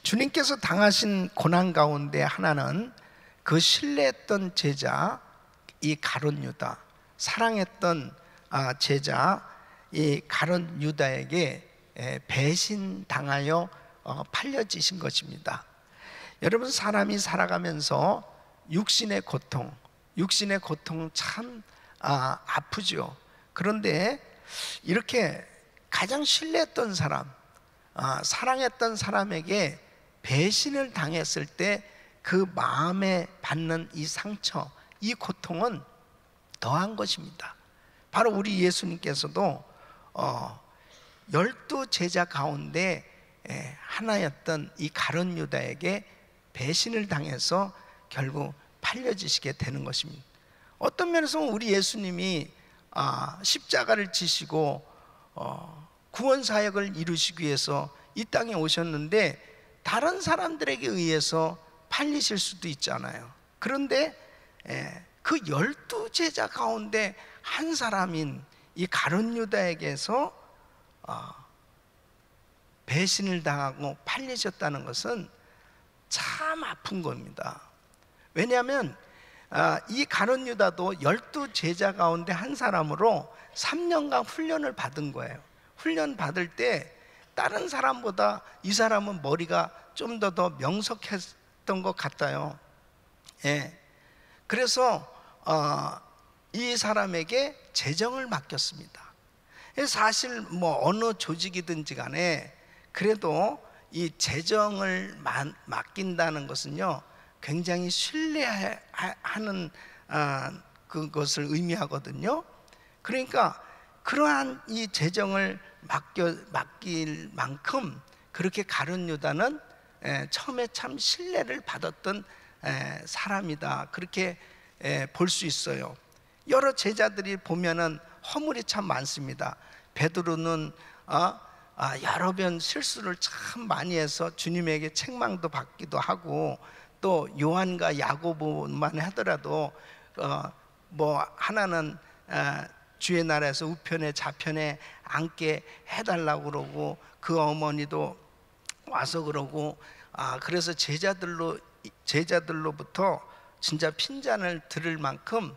주님께서 당하신 고난 가운데 하나는 그 신뢰했던 제자 이 가룟 유다, 사랑했던 제자 이 가룟 유다에게 배신 당하여 팔려지신 것입니다. 여러분, 사람이 살아가면서 육신의 고통 참 아프죠. 그런데 이렇게 가장 신뢰했던 사람, 사랑했던 사람에게 배신을 당했을 때 그 마음에 받는 이 상처, 이 고통은 더한 것입니다. 바로 우리 예수님께서도 12 제자 가운데 하나였던 이 가룟 유다에게 배신을 당해서 결국 팔려지시게 되는 것입니다. 어떤 면에서 우리 예수님이 십자가를 지시고 구원 사역을 이루시기 위해서 이 땅에 오셨는데 다른 사람들에게 의해서 팔리실 수도 있잖아요. 그런데 그 12 제자 가운데 한 사람인 이 가룟 유다에게서 배신을 당하고 팔리셨다는 것은 참 아픈 겁니다. 왜냐하면 이 가룟 유다도 12 제자 가운데 한 사람으로 3년간 훈련을 받은 거예요. 훈련 받을 때 다른 사람보다 이 사람은 머리가 좀 더 명석했던 것 같아요. 그래서 이 사람에게 재정을 맡겼습니다. 사실 뭐 어느 조직이든지 간에 그래도 이 재정을 맡긴다는 것은요 굉장히 신뢰하는 그것을 의미하거든요. 그러니까 그러한 이 재정을 맡길 만큼 그렇게 가룟 유다는 처음에 참 신뢰를 받았던 사람이다, 그렇게 볼 수 있어요. 여러 제자들이 보면은 허물이 참 많습니다. 베드로는 여러 번 실수를 참 많이 해서 주님에게 책망도 받기도 하고, 또 요한과 야고보만 하더라도 뭐 하나는 주의 나라에서 우편에 좌편에 앉게 해달라고 그러고, 그 어머니도 와서 그러고, 그래서 제자들로부터 진짜 핀잔을 들을 만큼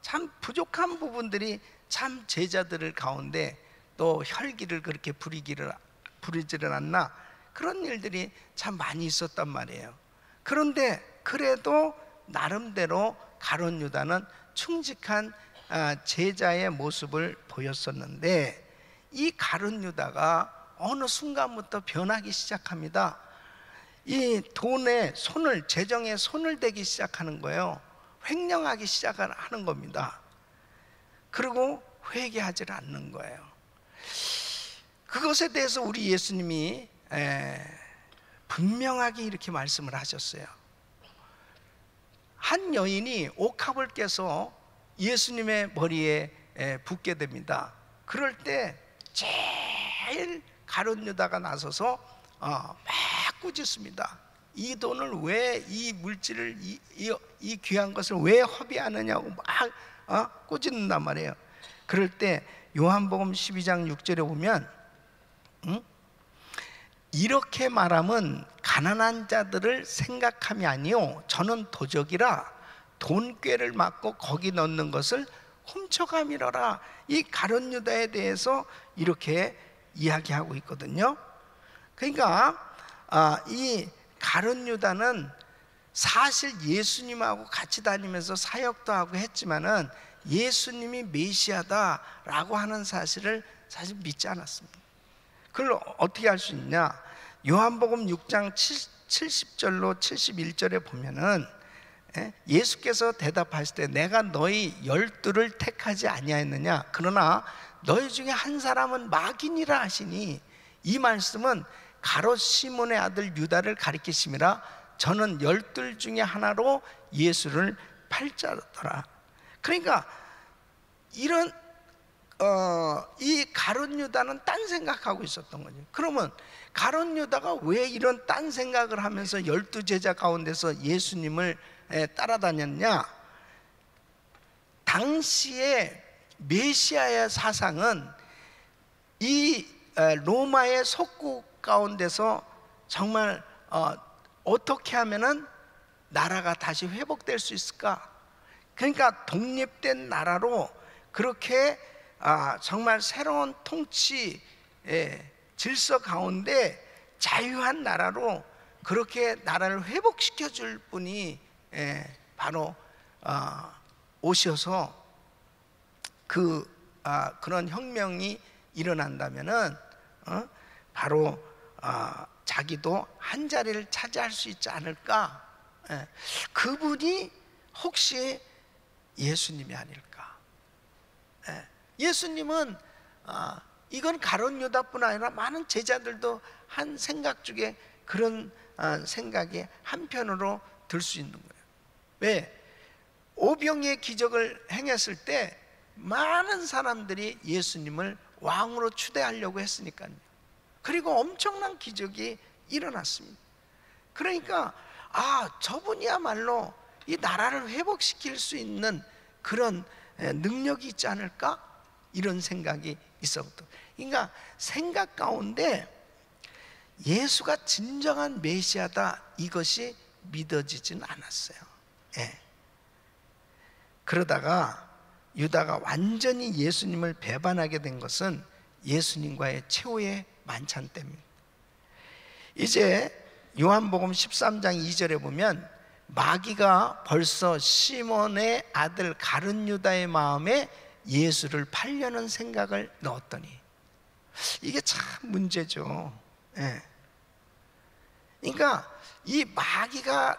참 부족한 부분들이 참 제자들 가운데 또 혈기를 그렇게 부리지를 않나, 그런 일들이 참 많이 있었단 말이에요. 그런데 그래도 나름대로 가룟 유다는 충직한 제자의 모습을 보였었는데, 이 가룟 유다가 어느 순간부터 변하기 시작합니다. 이 돈에 재정에 손을 대기 시작하는 거예요. 횡령하기 시작하는 겁니다. 그리고 회개하지 않는 거예요. 그것에 대해서 우리 예수님이 분명하게 이렇게 말씀을 하셨어요. 한 여인이 옥합을 깨서 예수님의 머리에 붓게 됩니다. 그럴 때 제일 가룟 유다가 나서서 막 꾸짖습니다. 이 돈을 왜, 이 물질을, 이 귀한 것을 왜 허비하느냐고 막 꾸짖는단 말이에요. 그럴 때 요한복음 12장 6절에 보면 이렇게 말함은 가난한 자들을 생각함이 아니요 저는 도적이라 돈꾀를 맞고 거기 넣는 것을 훔쳐감이러라. 이 가룟 유다에 대해서 이렇게 이야기하고 있거든요. 그러니까 이 가룟 유다는 사실 예수님하고 같이 다니면서 사역도 하고 했지만은 예수님이 메시아다라고 하는 사실을 사실 믿지 않았습니다. 그걸 어떻게 알 수 있냐? 요한복음 6장 70절로 71절에 보면은 예수께서 대답하실 때 내가 너희 12를 택하지 아니하였느냐? 그러나 너희 중에 한 사람은 마귀니라 하시니, 이 말씀은 가롯 시몬의 아들 유다를 가리키심이라. 저는 12 중에 하나로 예수를 팔자더라. 그러니까 이런 이 가룟 유다는 딴 생각하고 있었던 거죠. 그러면 가룟 유다가 왜 이런 딴 생각을 하면서 12 제자 가운데서 예수님을 따라다녔냐? 당시에 메시아의 사상은 이 로마의 속국 가운데서 정말 어떻게 하면은 나라가 다시 회복될 수 있을까? 그러니까 독립된 나라로 그렇게 정말 새로운 통치 질서 가운데 자유한 나라로 그렇게 나라를 회복시켜 줄 분이 바로 오셔서 그런 혁명이 일어난다면은 바로 자기도 한 자리를 차지할 수 있지 않을까? 그분이 혹시 예수님이 아닐까? 예수님은 이건 가룟 유다뿐 아니라 많은 제자들도 한 생각 중에 그런 생각이 한편으로 들 수 있는 거예요. 왜? 오병이의 기적을 행했을 때 많은 사람들이 예수님을 왕으로 추대하려고 했으니까요. 그리고 엄청난 기적이 일어났습니다. 그러니까 저분이야말로 이 나라를 회복시킬 수 있는 그런 능력이 있지 않을까? 이런 생각이 있었거든요. 그러니까 생각 가운데 예수가 진정한 메시아다, 이것이 믿어지진 않았어요. 그러다가 유다가 완전히 예수님을 배반하게 된 것은 예수님과의 최후의 만찬 때입니다. 이제 요한복음 13장 2절에 보면 마귀가 벌써 시몬의 아들 가룟 유다의 마음에 예수를 팔려는 생각을 넣었더니, 이게 참 문제죠. 그러니까 이 마귀가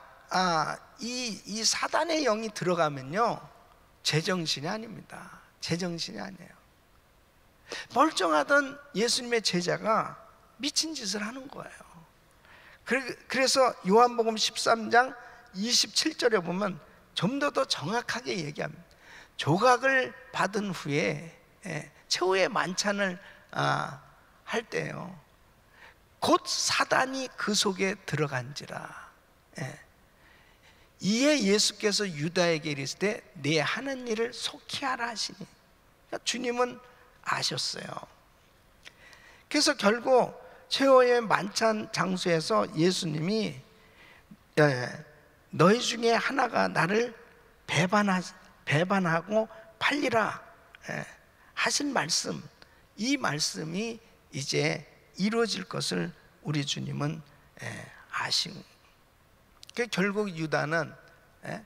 이 사단의 영이 들어가면요, 제정신이 아닙니다. 제정신이 아니에요. 멀쩡하던 예수님의 제자가 미친 짓을 하는 거예요. 그래서 요한복음 13장 27절에 보면 좀 더 정확하게 얘기합니다. 조각을 받은 후에 최후의 만찬을 할 때요, 곧 사단이 그 속에 들어간지라. 이에 예수께서 유다에게 이르시되 네 하는 일을 속히 하라 하시니, 그러니까 주님은 아셨어요. 그래서 결국 최후의 만찬 장소에서 예수님이 너희 중에 하나가 나를 배반하고 팔리라 하신 말씀, 이 말씀이 이제 이루어질 것을 우리 주님은 아신. 결국 유다는,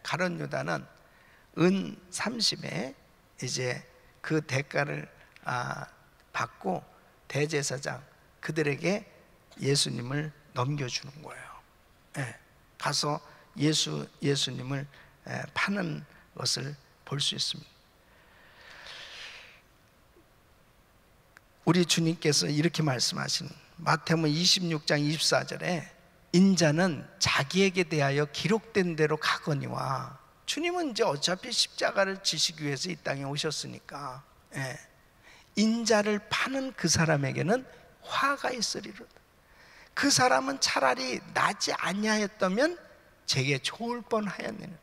가룟 유다는 은 30에 이제 그 대가를 받고 대제사장 그들에게 예수님을 넘겨주는 거예요. 가서 예수님을 파는 것을 볼 수 있습니다. 우리 주님께서 이렇게 말씀하신 마태복음 26장 24절에 인자는 자기에게 대하여 기록된 대로 가거니와, 주님은 이제 어차피 십자가를 지시기 위해서 이 땅에 오셨으니까 인자를 파는 그 사람에게는 화가 있으리로다. 그 사람은 차라리 나지 아니하였다면 제게 좋을 뻔하였느니라.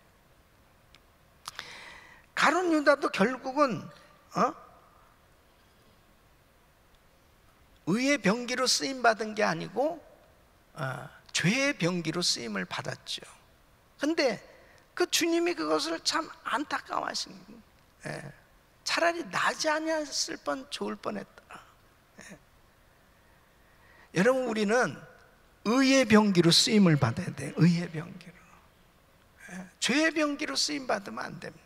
가룟 유다도 결국은 의의 병기로 쓰임 받은 게 아니고 죄의 병기로 쓰임을 받았죠. 근데 그 주님이 그것을 참 안타까워하시는 거예요. 차라리 나지 아니했을 뻔 좋을 뻔했다. 여러분, 우리는 의의 병기로 쓰임을 받아야 돼요. 의의 병기로. 죄의 병기로 쓰임 받으면 안 됩니다.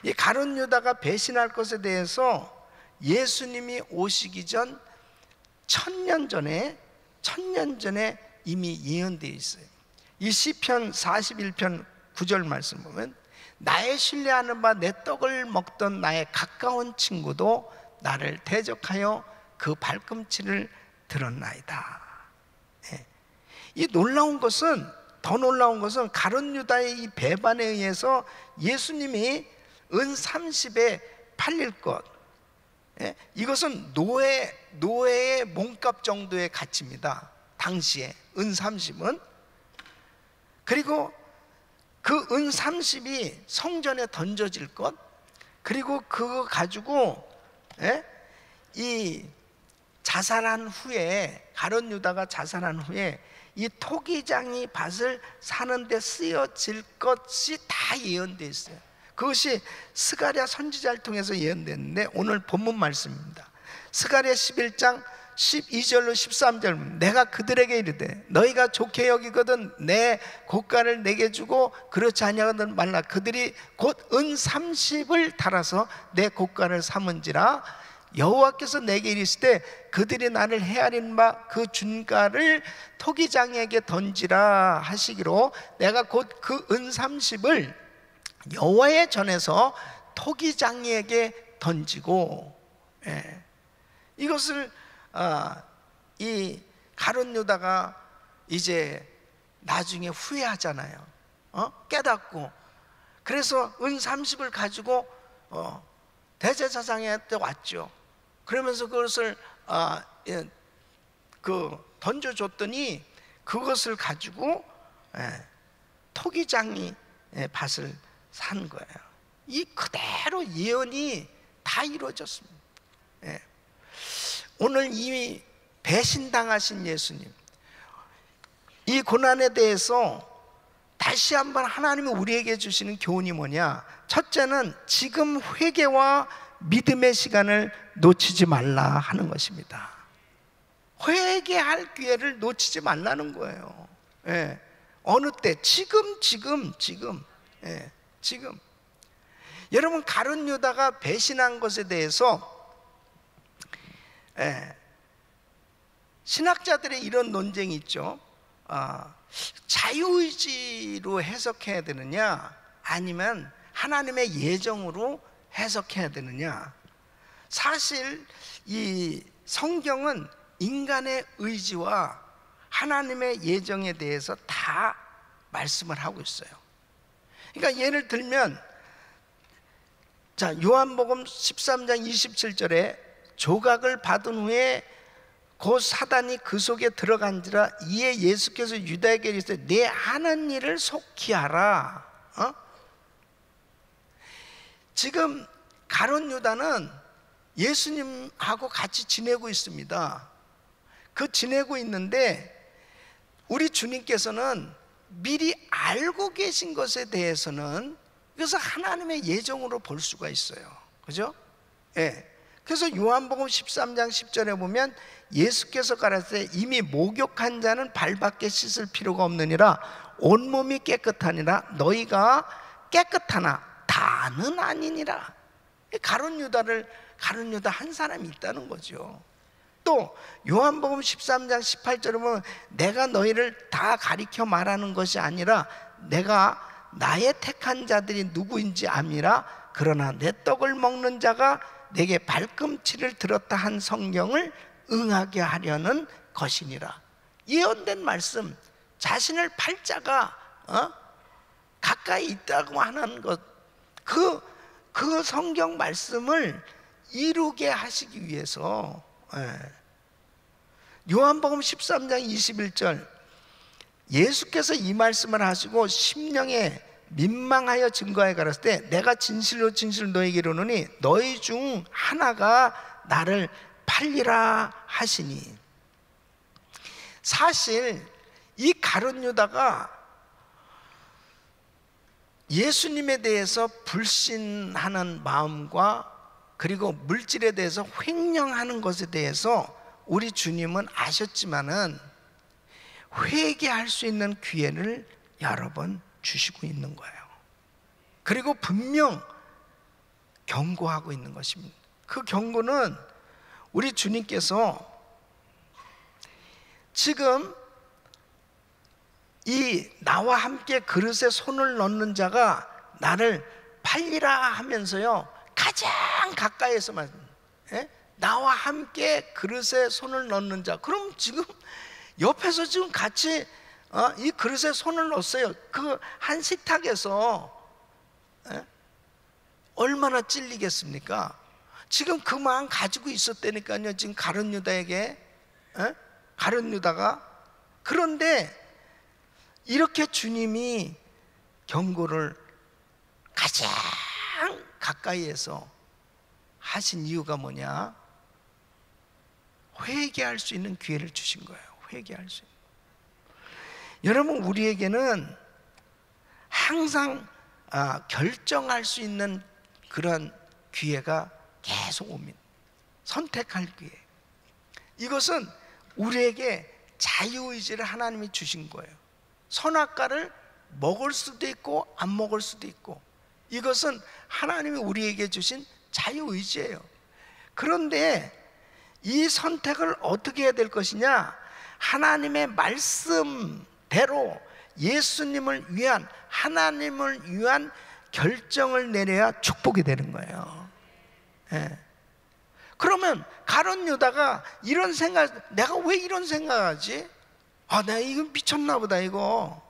이 가룟 유다가 배신할 것에 대해서 예수님이 오시기 전 1000년 전에 이미 예언되어 있어요. 이 시편 41편 9절 말씀 보면 나의 신뢰하는 바 내 떡을 먹던 나의 가까운 친구도 나를 대적하여 그 발꿈치를 들었나이다. 이 더 놀라운 것은 가룟 유다의 이 배반에 의해서 예수님이 은 30에 팔릴 것, 이것은 노예의 몸값 정도의 가치입니다. 당시에 은 30은. 그리고 그 은 30이 성전에 던져질 것, 그리고 그거 가지고 이 자살한 후에, 가룟 유다가 자살한 후에 이 토기장이 밭을 사는데 쓰여질 것이 다 예언되어 있어요. 그것이 스가랴 선지자를 통해서 예언됐는데 오늘 본문 말씀입니다. 스가랴 11장 12절로 13절, 내가 그들에게 이르되 너희가 좋게 여기거든 내 고가를 내게 주고 그렇지 아니하거든 말라. 그들이 곧 은 30을 달아서 내 고가를 삼은지라. 여호와께서 내게 이르시되 그들이 나를 헤아린 바 그 준가를 토기장에게 던지라 하시기로, 내가 곧 그 은 30을 여호와의 전에서 토기장에게 던지고, 이것을 이 가룟 유다가 이제 나중에 후회하잖아요. 깨닫고. 그래서 은 30을 가지고 대제사장한테 왔죠. 그러면서 그것을 던져줬더니 그것을 가지고 토기장이 밭을 산 거예요. 이 그대로 예언이 다 이루어졌습니다. 오늘 이 배신당하신 예수님, 이 고난에 대해서 다시 한번 하나님이 우리에게 주시는 교훈이 뭐냐? 첫째는 지금 회개와 믿음의 시간을 놓치지 말라 하는 것입니다. 회개할 기회를 놓치지 말라는 거예요. 어느 때? 지금. 여러분, 가룟 유다가 배신한 것에 대해서 신학자들의 이런 논쟁이 있죠. 자유의지로 해석해야 되느냐, 아니면 하나님의 예정으로 해석해야 되느냐. 사실 이 성경은 인간의 의지와 하나님의 예정에 대해서 다 말씀을 하고 있어요. 그러니까 예를 들면, 자, 요한복음 13장 27절에 조각을 받은 후에 곧 사단이 그 속에 들어간지라. 이에 예수께서 유다에게 이르시되 내 하는 일을 속히 하라. 지금 가룟 유다는 예수님하고 같이 지내고 있습니다. 그 지내고 있는데 우리 주님께서는 미리 알고 계신 것에 대해서는 그래서 하나님의 예정으로 볼 수가 있어요. 그죠? 그래서 요한복음 13장 10절에 보면 예수께서 가라사대 이미 목욕한 자는 발밖에 씻을 필요가 없느니라. 온몸이 깨끗하니라. 너희가 깨끗하나 다는 아니니라. 가룟 유다 한 사람이 있다는 거죠. 또 요한복음 13장 18절에 보면 내가 너희를 다 가리켜 말하는 것이 아니라 내가 나의 택한 자들이 누구인지 암이라. 그러나 내 떡을 먹는 자가 내게 발꿈치를 들었다 한 성경을 응하게 하려는 것이니라. 예언된 말씀, 자신을 팔자가 가까이 있다고 하는 것, 그 성경 말씀을 이루게 하시기 위해서 요한복음 13장 21절 예수께서 이 말씀을 하시고 심령에 민망하여 증거하여 가라사대 때 내가 진실로 너에게 이르노니 너희 중 하나가 나를 팔리라 하시니. 사실 이 가룟 유다가 예수님에 대해서 불신하는 마음과 그리고 물질에 대해서 횡령하는 것에 대해서 우리 주님은 아셨지만은 회개할 수 있는 기회를 여러 번 주시고 있는 거예요. 그리고 분명 경고하고 있는 것입니다. 그 경고는 우리 주님께서 지금 이 나와 함께 그릇에 손을 넣는 자가 나를 팔리라 하면서요, 가장 가까이에서만 나와 함께 그릇에 손을 넣는 자. 그럼 지금 옆에서 지금 같이 이 그릇에 손을 넣었어요. 그 한 식탁에서 얼마나 찔리겠습니까? 지금 그 마음 가지고 있었다니까요. 지금 가룟 유다에게, 가룟 유다가. 그런데 이렇게 주님이 경고를 가장 가까이에서 하신 이유가 뭐냐? 회개할 수 있는 기회를 주신 거예요. 회개할 수 있는. 여러분, 우리에게는 항상 결정할 수 있는 그런 기회가 계속 옵니다. 선택할 기회. 이것은 우리에게 자유의지를 하나님이 주신 거예요. 선악과를 먹을 수도 있고 안 먹을 수도 있고, 이것은 하나님이 우리에게 주신 자유의지예요. 그런데 이 선택을 어떻게 해야 될 것이냐? 하나님의 말씀대로 예수님을 위한, 하나님을 위한 결정을 내려야 축복이 되는 거예요. 예. 그러면 가룟 유다가 이런 생각, 내가 왜 이런 생각하지? 내가 이거 미쳤나 보다 이거.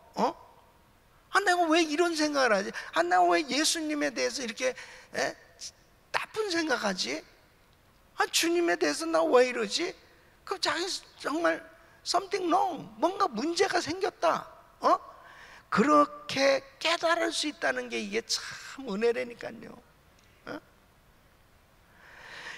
내가 왜 이런 생각을 하지? 내가 왜 예수님에 대해서 이렇게 나쁜 생각하지? 주님에 대해서 나 왜 이러지? 그 자기 정말 something wrong, 뭔가 문제가 생겼다. 그렇게 깨달을 수 있다는 게 이게 참 은혜라니까요.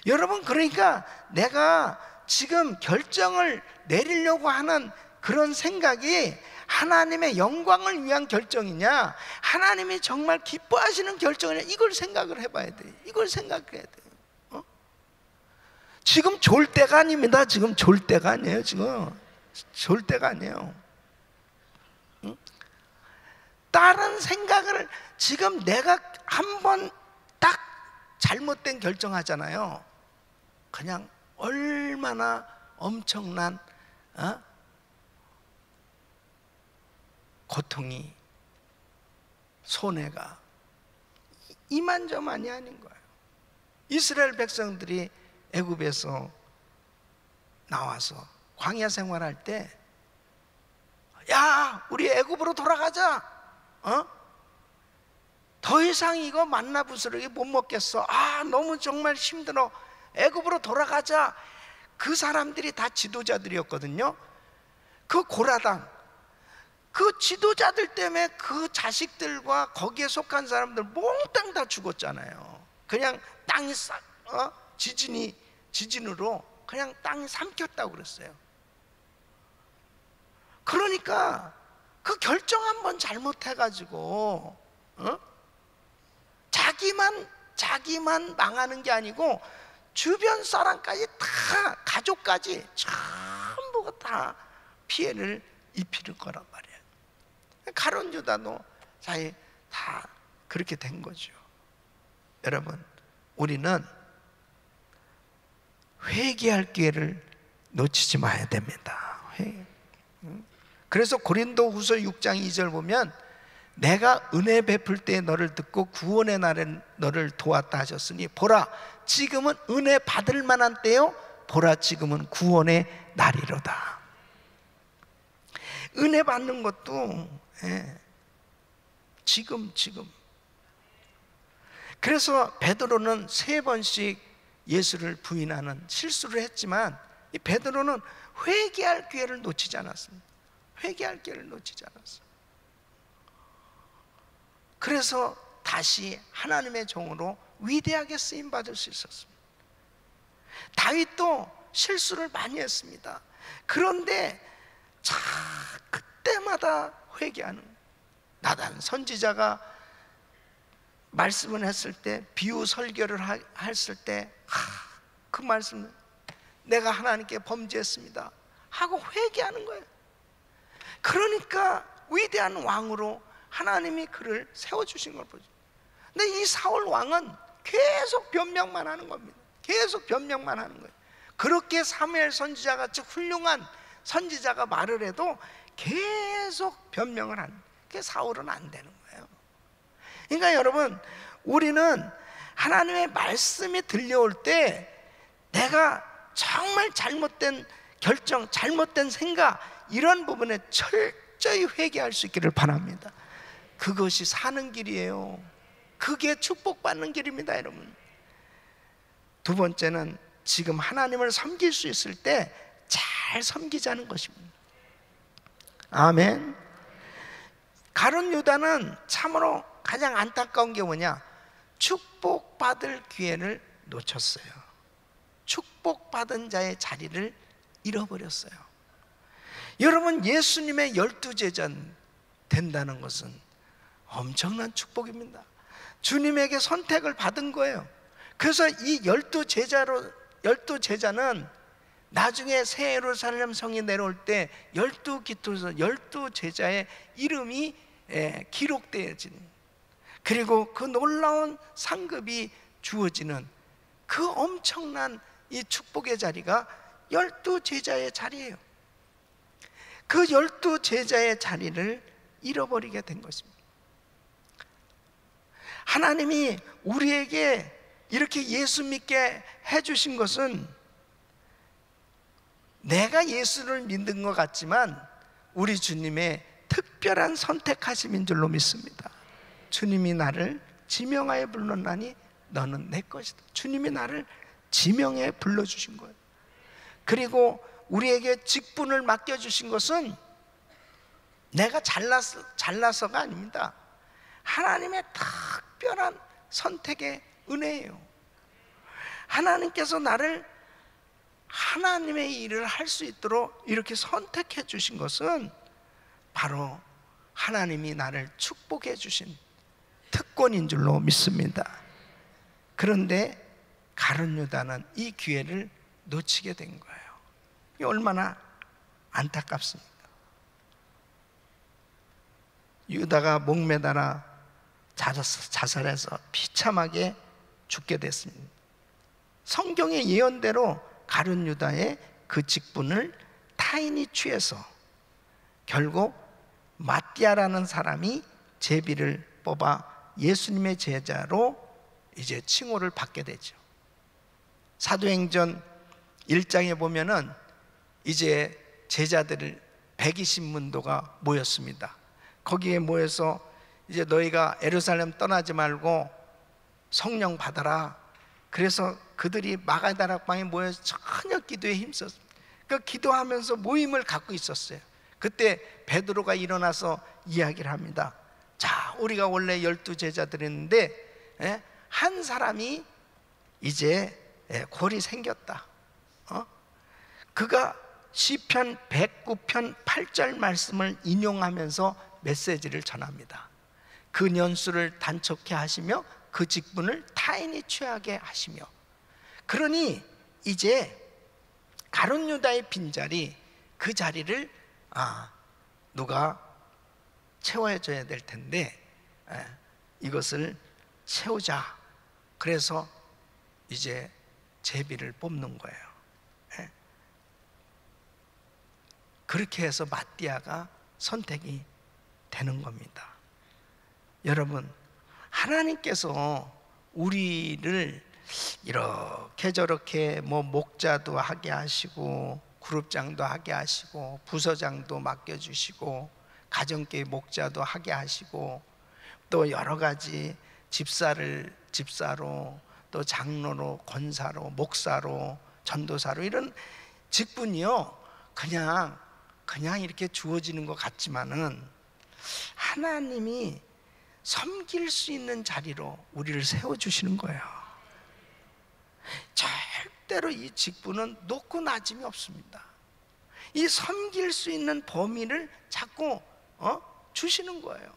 여러분, 그러니까 내가 지금 결정을 내리려고 하는 그런 생각이 하나님의 영광을 위한 결정이냐, 하나님이 정말 기뻐하시는 결정이냐, 이걸 생각을 해봐야 돼. 이걸 생각해야 돼. 지금 졸 때가 아닙니다. 지금 졸 때가 아니에요. 지금 졸 때가 아니에요. 다른 생각을, 지금 내가 한번 딱 잘못된 결정하잖아요. 그냥 얼마나 엄청난 고통이, 손해가 이만저만이 아닌 거예요. 이스라엘 백성들이 애굽에서 나와서 광야 생활할 때, 야, 우리 애굽으로 돌아가자. 더 이상 이거 만나 부스러기 못 먹겠어. 너무 정말 힘들어. 애굽으로 돌아가자. 그 사람들이 다 지도자들이었거든요. 그 고라당, 그 지도자들 때문에 그 자식들과 거기에 속한 사람들 몽땅 다 죽었잖아요. 그냥 땅이 지진으로 그냥 땅이 삼켰다고 그랬어요. 그러니까 그 결정 한번 잘못해가지고 자기만 망하는 게 아니고 주변 사람까지 다, 가족까지 전부가 다 피해를 입히는 거란 말이에요. 가룟 유다도 사실 다 그렇게 된 거죠. 여러분, 우리는 회개할 기회를 놓치지 마야 됩니다. 그래서 고린도후서 6장 2절 보면, 내가 은혜 베풀 때 너를 듣고 구원의 날에 너를 도왔다 하셨으니 보라, 지금은 은혜 받을 만한 때요, 보라, 지금은 구원의 날이로다. 은혜 받는 것도 지금. 그래서 베드로는 3번씩 예수를 부인하는 실수를 했지만, 이 베드로는 회개할 기회를 놓치지 않았습니다. 회개할 기회를 놓치지 않았어요. 그래서 다시 하나님의 종으로 위대하게 쓰임받을 수 있었습니다. 다윗도 실수를 많이 했습니다. 그런데 그때마다 회개하는, 나단 선지자가 말씀을 했을 때, 비유 설교를 했을 때, 그 말씀, 내가 하나님께 범죄했습니다 하고 회개하는 거예요. 그러니까 위대한 왕으로 하나님이 그를 세워주신 걸 보죠. 근데 이 사울 왕은 계속 변명만 하는 겁니다. 계속 변명만 하는 거예요. 그렇게 사무엘 선지자 같이 훌륭한 선지자가 말을 해도 계속 변명을 하는, 그게 사울은 안 되는 거예요. 그러니까 여러분, 우리는 하나님의 말씀이 들려올 때 내가 정말 잘못된 결정, 잘못된 생각, 이런 부분에 철저히 회개할 수 있기를 바랍니다. 그것이 사는 길이에요. 그게 축복받는 길입니다, 여러분. 두 번째는 지금 하나님을 섬길 수 있을 때 잘 섬기자는 것입니다. 아멘. 가룟 유다는 참으로 가장 안타까운 게 뭐냐? 축복받을 기회를 놓쳤어요. 축복받은 자의 자리를 잃어버렸어요. 여러분, 예수님의 12제자 된다는 것은 엄청난 축복입니다. 주님에게 선택을 받은 거예요. 그래서 이 12제자는 나중에 새 예루살렘 성이 내려올 때 12기토에서 12제자의 이름이 기록되어지는, 그리고 그 놀라운 상급이 주어지는 그 엄청난 이 축복의 자리가 12제자의 자리예요. 그 12제자의 자리를 잃어버리게 된 것입니다. 하나님이 우리에게 이렇게 예수 믿게 해주신 것은 내가 예수를 믿는 것 같지만 우리 주님의 특별한 선택하심인 줄로 믿습니다. 주님이 나를 지명하여 불렀나니 너는 내 것이다. 주님이 나를 지명해 불러주신 거예요. 그리고 우리에게 직분을 맡겨주신 것은 내가 잘나서가 아닙니다. 하나님의 특별한 선택의 은혜예요. 하나님께서 나를 하나님의 일을 할 수 있도록 이렇게 선택해 주신 것은 바로 하나님이 나를 축복해 주신 특권인 줄로 믿습니다. 그런데 가룟 유다는 이 기회를 놓치게 된 거예요. 이게 얼마나 안타깝습니까? 유다가 목매달아 자살해서 비참하게 죽게 됐습니다. 성경의 예언대로 가룟 유다의 그 직분을 타인이 취해서 결국 마띠아라는 사람이 제비를 뽑아 예수님의 제자로 이제 칭호를 받게 되죠. 사도행전 1장에 보면은 이제 제자들 120문도가 모였습니다. 거기에 모여서 이제 너희가 예루살렘 떠나지 말고 성령 받아라. 그래서 그들이 마가다락방에 모여서 전혀 기도에 힘썼습니다. 그 기도하면서 모임을 갖고 있었어요. 그때 베드로가 일어나서 이야기를 합니다. 자, 우리가 원래 12제자들이었는데 한 사람이 이제 골이 생겼다. 그가 시편 109편 8절 말씀을 인용하면서 메시지를 전합니다. 그 년수를 단축해 하시며 그 직분을 타인이 취하게 하시며, 그러니 이제 가룟 유다의 빈자리, 그 자리를 누가 채워줘야 될 텐데 이것을 채우자. 그래서 이제 제비를 뽑는 거예요. 그렇게 해서 마띠아가 선택이 되는 겁니다. 여러분, 하나님께서 우리를 이렇게 저렇게 목자도 하게 하시고 그룹장도 하게 하시고 부서장도 맡겨주시고 가정교회 목자도 하게 하시고 또 여러 가지 집사로 또 장로로 권사로 목사로 전도사로 이런 직분이요 그냥 이렇게 주어지는 것 같지만은 하나님이 섬길 수 있는 자리로 우리를 세워주시는 거예요. 절대로 이 직분은 높고 낮음이 없습니다. 이 섬길 수 있는 범위를 자꾸 주시는 거예요.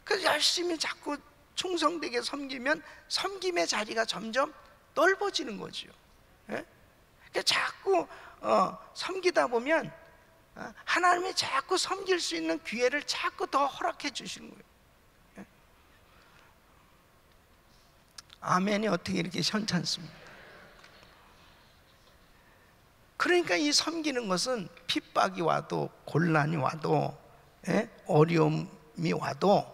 그래서 열심히 자꾸 충성되게 섬기면 섬김의 자리가 점점 넓어지는 거죠. 그러니까 자꾸 섬기다 보면 하나님이 자꾸 섬길 수 있는 기회를 자꾸 더 허락해 주시는 거예요. 아멘이 어떻게 이렇게 현찮습니까? 그러니까 이 섬기는 것은 핍박이 와도 곤란이 와도 어려움이 와도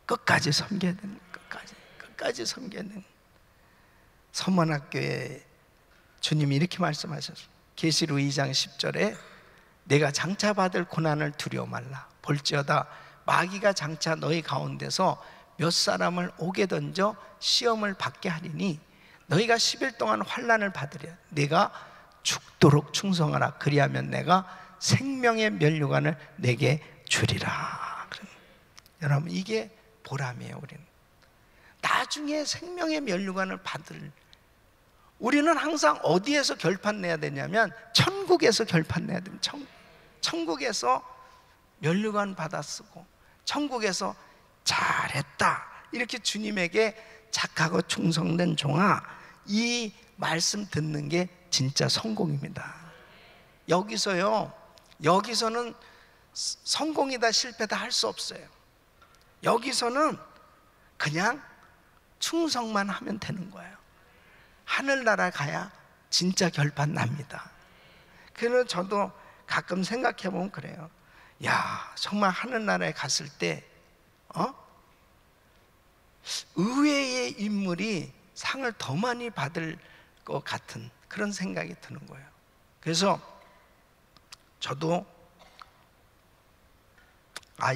끝까지 섬겨야 되는 거예요. 끝까지 섬겨야 되는 거예요. 서문학교에 주님이 이렇게 말씀하셨어요. 계시록 2장 10절에 내가 장차 받을 고난을 두려워 말라. 볼지어다 마귀가 장차 너희 가운데서 몇 사람을 옥에 던져 시험을 받게 하리니 너희가 10일 동안 환난을 받으랴. 내가 죽도록 충성하라. 그리하면 내가 생명의 면류관을 내게 주리라. 여러분, 이게 보람이에요. 우리는 나중에 생명의 면류관을 받을 우리는 항상 어디에서 결판 내야 되냐면 천국에서 결판 내야 됩니다. 천국에서 면류관 받아 쓰고 천국에서 잘했다 이렇게 주님에게 착하고 충성된 종아, 이 말씀 듣는 게 진짜 성공입니다. 여기서는 성공이다 실패다 할 수 없어요. 여기서는 그냥 충성만 하면 되는 거예요. 하늘나라 가야 진짜 결판 납니다. 그래서 저도 가끔 생각해 보면 그래요. 야, 정말 하늘나라에 갔을 때 의외의 인물이 상을 더 많이 받을 것 같은 그런 생각이 드는 거예요. 그래서 저도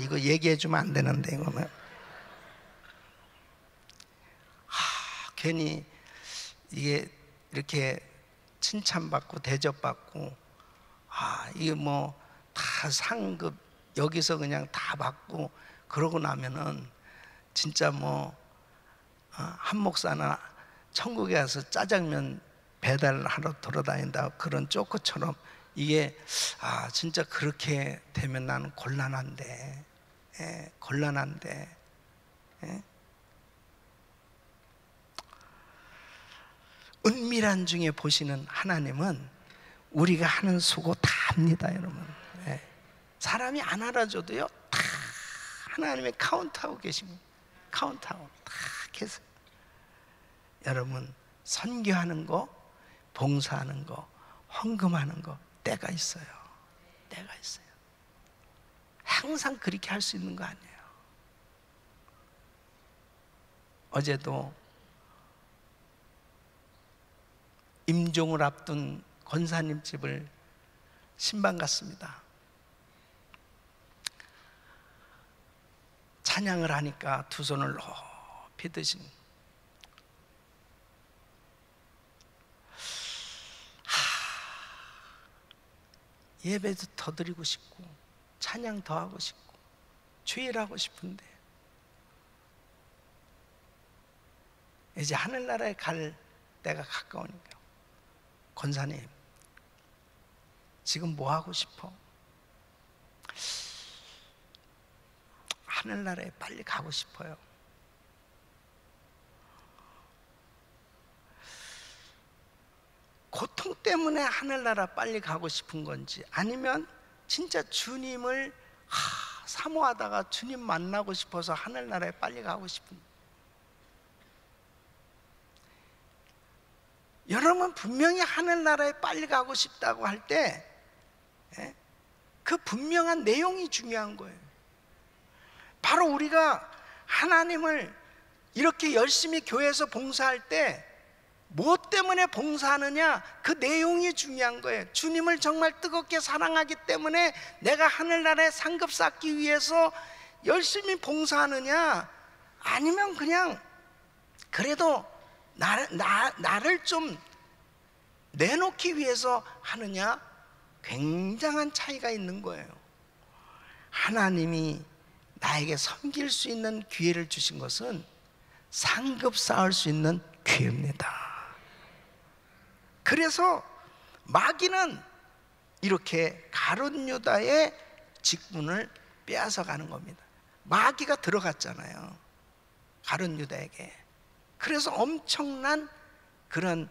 이거 얘기해 주면 안 되는데 이거는 괜히 이게 이렇게 칭찬받고 대접받고 이게 뭐 다 상급 여기서 그냥 다 받고 그러고 나면은 진짜 뭐 한 목사나 천국에 가서 짜장면 배달하러 돌아다닌다 그런 쪼크처럼 이게 진짜 그렇게 되면 나는 곤란한데 곤란한데 은밀한 중에 보시는 하나님은 우리가 하는 수고 다 합니다, 여러분. 사람이 안 알아줘도요 다 하나님이 카운트하고 계십니다. 카운트하고 다 계세요. 여러분, 선교하는 거, 봉사하는 거, 헌금하는 거 때가 있어요. 때가 있어요. 항상 그렇게 할 수 있는 거 아니에요. 어제도 임종을 앞둔 권사님 집을 신방 갔습니다. 찬양을 하니까 두 손을 높이 드신 예배도 더 드리고 싶고 찬양 더 하고 싶고 주일하고 싶은데 이제 하늘나라에 갈 때가 가까우니까 권사님 지금 뭐 하고 싶어? 하늘나라에 빨리 가고 싶어요. 고통 때문에 하늘나라 빨리 가고 싶은 건지 아니면 진짜 주님을 사모하다가 주님 만나고 싶어서 하늘나라에 빨리 가고 싶은 여러분 분명히 하늘나라에 빨리 가고 싶다고 할 때 그 분명한 내용이 중요한 거예요. 바로 우리가 하나님을 이렇게 열심히 교회에서 봉사할 때 무엇 때문에 봉사하느냐 그 내용이 중요한 거예요. 주님을 정말 뜨겁게 사랑하기 때문에 내가 하늘나라에 상급 쌓기 위해서 열심히 봉사하느냐 아니면 그냥 그래도 나를 좀 내놓기 위해서 하느냐 굉장한 차이가 있는 거예요. 하나님이 나에게 섬길 수 있는 기회를 주신 것은 상급 쌓을 수 있는 기회입니다. 그래서 마귀는 이렇게 가룟 유다의 직분을 빼앗아 가는 겁니다. 마귀가 들어갔잖아요, 가룟 유다에게. 그래서 엄청난 그런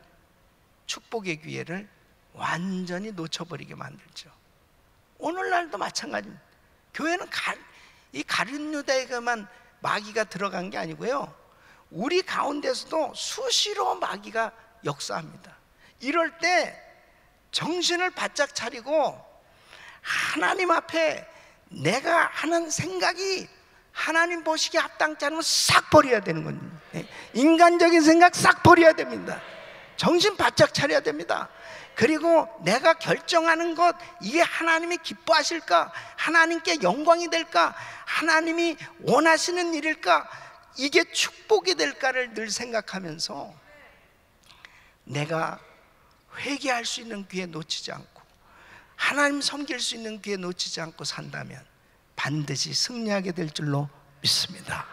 축복의 기회를 완전히 놓쳐버리게 만들죠. 오늘날도 마찬가지입니다. 교회는 이 가룟 유다에게만 마귀가 들어간 게 아니고요, 우리 가운데서도 수시로 마귀가 역사합니다. 이럴 때 정신을 바짝 차리고 하나님 앞에 내가 하는 생각이 하나님 보시기에 합당치 않으면 싹 버려야 되는 겁니다. 인간적인 생각 싹 버려야 됩니다. 정신 바짝 차려야 됩니다. 그리고 내가 결정하는 것 이게 하나님이 기뻐하실까? 하나님께 영광이 될까? 하나님이 원하시는 일일까? 이게 축복이 될까를 늘 생각하면서 내가 회개할 수 있는 기회 놓치지 않고 하나님 섬길 수 있는 기회 놓치지 않고 산다면 반드시 승리하게 될 줄로 믿습니다.